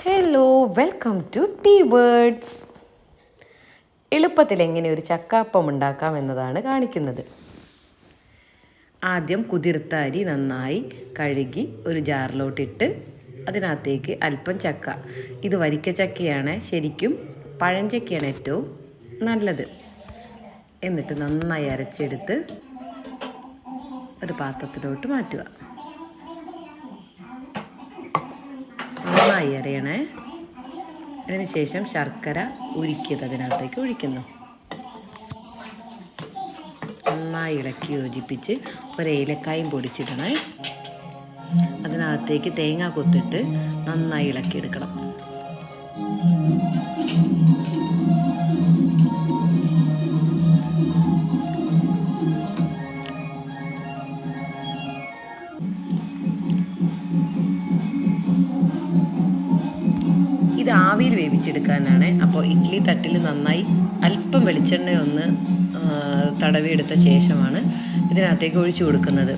Hello, welcome to T words. എളുപ്പത്തിൽ എങ്ങനെ ഒരു ചക്കാപ്പം ഉണ്ടാക്കാം എന്നതാണ് കാണിക്കുന്നത്. ആദ്യം കുതിർത്ത അരി നന്നായി കഴുകി ഒരു ജാറിലോട്ടിട്ട് അതിനകത്തേക്ക് അല്പം ചക്ക, ഇത് വരിക്ക ചക്കയാണ്, ശരിക്കും പഴഞ്ചക്കയാണ് ഏറ്റവും നല്ലത്. എന്നിട്ട് നന്നായി അരച്ചെടുത്ത് ഒരു പാത്രത്തിലോട്ട് മാറ്റുക. നന്നായി അരയണേ. അതിനുശേഷം ശർക്കര ഉരുക്കിയത് അതിനകത്തേക്ക് ഒഴിക്കുന്നു. നന്നായി ഇളക്കി യോജിപ്പിച്ച് ഒരു ഏലക്കായും പൊടിച്ചിടണേ. അതിനകത്തേക്ക് തേങ്ങ കൊത്തിട്ട് നന്നായി ഇളക്കിയെടുക്കണം. ഇത് ആവിയിൽ വേവിച്ചെടുക്കാനാണ്. അപ്പോൾ ഇഡ്ഡലി തട്ടിൽ നന്നായി അല്പം വെളിച്ചെണ്ണ ഒന്ന് തടവിയെടുത്ത ശേഷമാണ് ഇതിനകത്തേക്ക് ഒഴിച്ചു കൊടുക്കുന്നത്.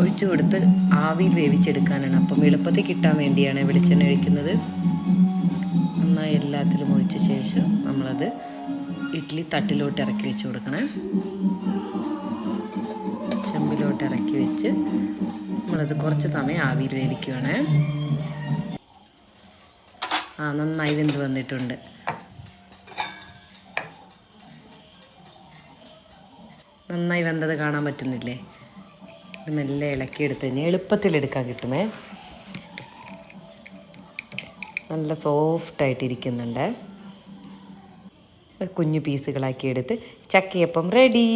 ഒഴിച്ചു കൊടുത്ത് ആവിയിൽ വേവിച്ചെടുക്കാനാണ്. അപ്പം എളുപ്പത്തിൽ കിട്ടാൻ വേണ്ടിയാണ് വെളിച്ചെണ്ണ ഒഴിക്കുന്നത്. നന്നായി എല്ലാത്തിലും ഒഴിച്ച ശേഷം നമ്മളത് ഇഡ്ഡലി തട്ടിലോട്ട് ഇറക്കി വെച്ച് കൊടുക്കണം. ചെമ്പിലോട്ട് ഇറക്കി വെച്ച് നമ്മളത് കുറച്ച് സമയം ആവിയിൽ വേവിക്കുകയാണ്. നന്നായി വെന്ത് വന്നിട്ടുണ്ട്. നന്നായി വെന്തത് കാണാൻ പറ്റുന്നില്ലേ? ഇത് മെല്ലെ ഇളക്കിയെടുത്ത് കഴിഞ്ഞാൽ എളുപ്പത്തിൽ എടുക്കാൻ കിട്ടുമേ. നല്ല സോഫ്റ്റായിട്ടിരിക്കുന്നുണ്ട്. കുഞ്ഞു പീസുകളാക്കി എടുത്ത് ചക്കയപ്പം റെഡി.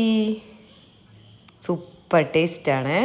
സൂപ്പർ ടേസ്റ്റാണ്.